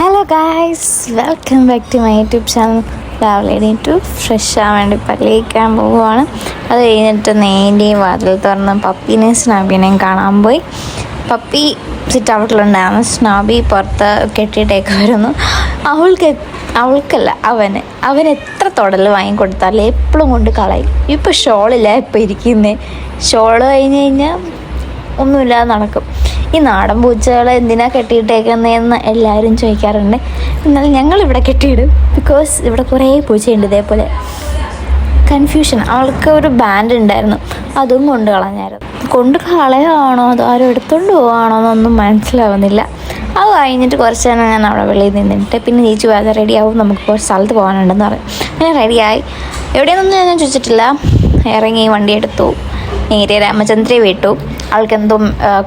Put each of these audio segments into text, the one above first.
Hello guys, welcome back to my YouTube channel. രാവിലെ എണീറ്റു fresh ആവാൻ വേണ്ടി പള്ളിയിക്കാൻ പോവുകയാണ്. അത് കഴിഞ്ഞിട്ട് നേരെ വാതിൽ തുറന്ന് പപ്പീനെയും സ്നാബിനെയും കാണാൻ പോയി. പപ്പി സിറ്റ് ഔട്ടിലുണ്ടായിരുന്നു, സ്നാബി പുറത്ത് കെട്ടിയിട്ടേക്ക് വരുന്നു. അവൾക്കല്ല അവൻ എത്ര തൊടൽ വാങ്ങിക്കൊടുത്താലും എപ്പോഴും കൊണ്ട് കളയും. ഇപ്പോൾ ഷോളില്ല, ഇപ്പോൾ ഇരിക്കുന്നത് ഷോള് കഴിഞ്ഞ് കഴിഞ്ഞാൽ ഒന്നുമില്ലാതെ നടക്കും. ഈ നാടൻ പൂച്ചകളെ എന്തിനാണ് കെട്ടിയിട്ടേക്കുന്നതെന്ന് എല്ലാവരും ചോദിക്കാറുണ്ട്. എന്നാൽ ഞങ്ങളിവിടെ കെട്ടിയിടും, ബിക്കോസ് ഇവിടെ കുറേ പൂച്ചയുണ്ട് ഇതേപോലെ. കൺഫ്യൂഷൻ. അവൾക്ക് ഒരു ബാൻഡ് ഉണ്ടായിരുന്നു, അതും കൊണ്ട് കളഞ്ഞായിരുന്നു. കൊണ്ട് കളയാണോ അതോ ആരും എടുത്തുകൊണ്ട് പോവാണോ എന്നൊന്നും മനസ്സിലാവുന്നില്ല. അത് കഴിഞ്ഞിട്ട് കുറച്ച് നേരം ഞാൻ അവിടെ വെളിയിൽ നിന്നിട്ട് പിന്നെ ചേച്ചി വേറെ റെഡിയാവും, നമുക്ക് കുറച്ച് സ്ഥലത്ത് പോകാനുണ്ടെന്ന് പറയും. അങ്ങനെ റെഡിയായി. എവിടെയൊന്നും ഞാൻ ചോദിച്ചിട്ടില്ല. ഇറങ്ങി വണ്ടി എടുത്തു, നേരെ രാമചന്ദ്രയെ വിട്ടു. അവൾക്കെന്തോ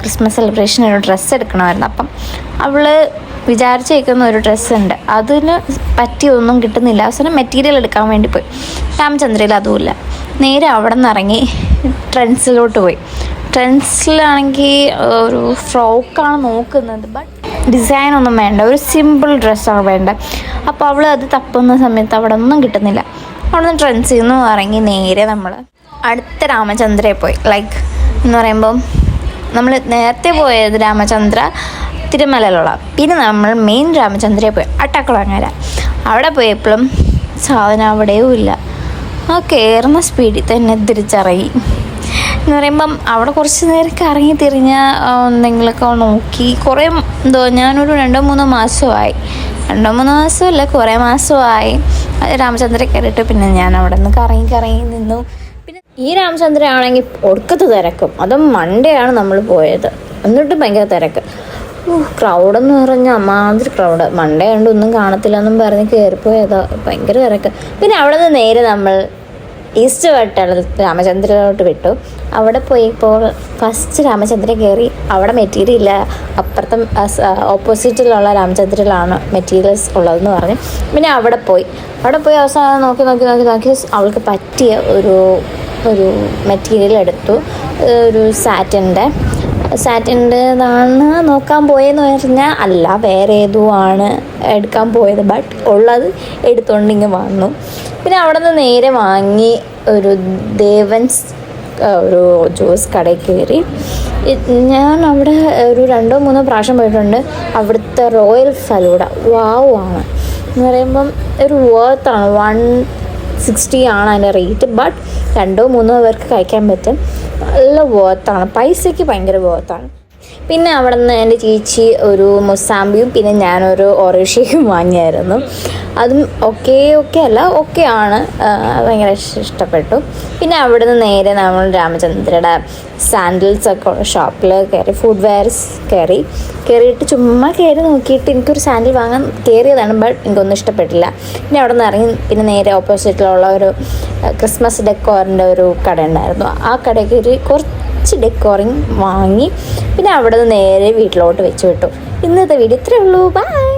ക്രിസ്മസ് സെലിബ്രേഷൻ ഒരു ഡ്രസ്സ് എടുക്കണമായിരുന്നു. അപ്പം അവൾ വിചാരിച്ചേക്കുന്ന ഒരു ഡ്രസ്സുണ്ട്, അതിന് പറ്റിയൊന്നും കിട്ടുന്നില്ല. അവസാനം മെറ്റീരിയൽ എടുക്കാൻ വേണ്ടി പോയി. രാമചന്ദ്രയിൽ അതുമില്ല. നേരെ അവിടെ നിന്ന് ഇറങ്ങി ട്രെൻഡ്സിലോട്ട് പോയി. ട്രെൻഡ്സിലാണെങ്കിൽ ഒരു ഫ്രോക്കാണ് നോക്കുന്നത്, ബട്ട് ഡിസൈനൊന്നും വേണ്ട, ഒരു സിമ്പിൾ ഡ്രസ്സാണ് വേണ്ട. അപ്പോൾ അവൾ അത് തപ്പുന്ന സമയത്ത് അവിടെ ഒന്നും കിട്ടുന്നില്ല. അവിടെ നിന്ന് ട്രെൻഡ്സിൽ നിന്ന് ഇറങ്ങി നേരെ നമ്മൾ അടുത്ത രാമചന്ദ്രയെ പോയി. ലൈക്ക് എന്ന് പറയുമ്പം നമ്മൾ നേരത്തെ പോയത് രാമചന്ദ്ര തിരുമലയിലുള്ള, പിന്നെ നമ്മൾ മെയിൻ രാമചന്ദ്രയെ പോയി അട്ടക്കുളങ്ങര. അവിടെ പോയപ്പോഴും സാധനം അവിടെയും ഇല്ല. ആ കയറുന്ന സ്പീഡിൽ തന്നെ തിരിച്ചിറങ്ങി. എന്ന് പറയുമ്പം അവിടെ കുറച്ച് നേരം കറങ്ങി തിരിഞ്ഞ എന്തെങ്കിലുമൊക്കെ നോക്കി കുറേ ഞാനൊരു 2-3 മാസമായി, 2-3 മാസമല്ല കുറേ മാസമായി രാമചന്ദ്ര കയറിയിട്ട്. പിന്നെ ഞാൻ അവിടെ നിന്ന് കറങ്ങി നിന്നു. പിന്നെ ഈ രാമചന്ദ്ര ആണെങ്കിൽ ഒടുക്കത്ത് തിരക്കും. അതും മൺഡേയാണ് നമ്മൾ പോയത്, എന്നിട്ട് ഭയങ്കര തിരക്ക്. ക്രൗഡെന്ന് പറഞ്ഞാൽ അമ്മാതിരി ക്രൗഡ്. മൺഡേ ആയതുകൊണ്ട് ഒന്നും കാണത്തില്ല എന്നും പറഞ്ഞ് കയറിപ്പോയതാ, ഭയങ്കര തിരക്ക്. പിന്നെ അവിടെ നിന്ന് നേരെ നമ്മൾ ഈസ്റ്റ് വട്ടം രാമചന്ദ്രയിലോട്ട് വിട്ടു. അവിടെ പോയപ്പോൾ ഫസ്റ്റ് രാമചന്ദ്ര കയറി. അവിടെ മെറ്റീരിയൽ ഇല്ല, അപ്പുറത്തെ ഓപ്പോസിറ്റിലുള്ള രാമചന്ദ്രയിലാണ് മെറ്റീരിയൽസ് ഉള്ളതെന്ന് പറഞ്ഞു. പിന്നെ അവിടെ പോയി അവസാനം നോക്കി അവൾക്ക് പറ്റിയ ഒരു മെറ്റീരിയൽ എടുത്തു. ഒരു സാറ്റിൻ്റെതാണ് നോക്കാൻ പോയെന്ന് പറഞ്ഞാൽ അല്ല, വേറെ ഏതോ ആണ് എടുക്കാൻ പോയത്. ബട്ട് ഉള്ളത് എടുത്തുകൊണ്ടിങ്ങ് വന്നു. പിന്നെ അവിടെ നിന്ന് നേരെ വാങ്ങി ഒരു ദേവൻസ് ഒരു ജ്യൂസ് കടയിൽ കയറി. ഞാൻ അവിടെ ഒരു 2-3 പ്രാവശ്യം പോയിട്ടുണ്ട്. അവിടുത്തെ റോയൽ ഫലൂഡ വാവ് ആണ് എന്ന് പറയുമ്പം ഒരു വേർത്താണ്. 160 ആണ് അതിൻ്റെ റേറ്റ്. ബട്ട് 2-3 പേർക്ക് കഴിക്കാൻ പറ്റും. നല്ല വേർത്താണ്, പൈസയ്ക്ക് ഭയങ്കര വേർത്താണ്. പിന്നെ അവിടെ നിന്ന് എൻ്റെ ചേച്ചി ഒരു മൊസാമ്പിയും പിന്നെ ഞാനൊരു ഓറേഷ്യയും വാങ്ങിയായിരുന്നു. അതും ഓക്കെ അല്ല, ഓക്കെ ആണ്, ഭയങ്കര ഇഷ്ടപ്പെട്ടു. പിന്നെ അവിടെ നിന്ന് നേരെ നമ്മൾ രാമചന്ദ്രയുടെ സാൻഡിൽസൊക്കെ ഉള്ള ഷോപ്പിൽ കയറി, ഫുഡ് വെയർസ് കയറിയിട്ട് ചുമ്മാ കയറി നോക്കിയിട്ട് എനിക്കൊരു സാൻഡിൽ വാങ്ങാൻ കയറിയതാണ്. ബട്ട് എനിക്കൊന്നും ഇഷ്ടപ്പെട്ടില്ല. പിന്നെ അവിടെ നിന്ന് ഇറങ്ങി പിന്നെ നേരെ ഓപ്പോസിറ്റിലുള്ള ഒരു ക്രിസ്മസ് ഡെക്കോറിൻ്റെ ഒരു കട ഉണ്ടായിരുന്നു. ആ കടയിൽ കയറി കുറച്ച് ഡെക്കോറിങ് വാങ്ങി പിന്നെ അവിടെ നിന്ന് നേരെ വീട്ടിലോട്ട് വെച്ച് വിട്ടു. ഇന്നത്തെ വീഡിയോ ഇത്രയേ ഉള്ളൂ. ബൈ.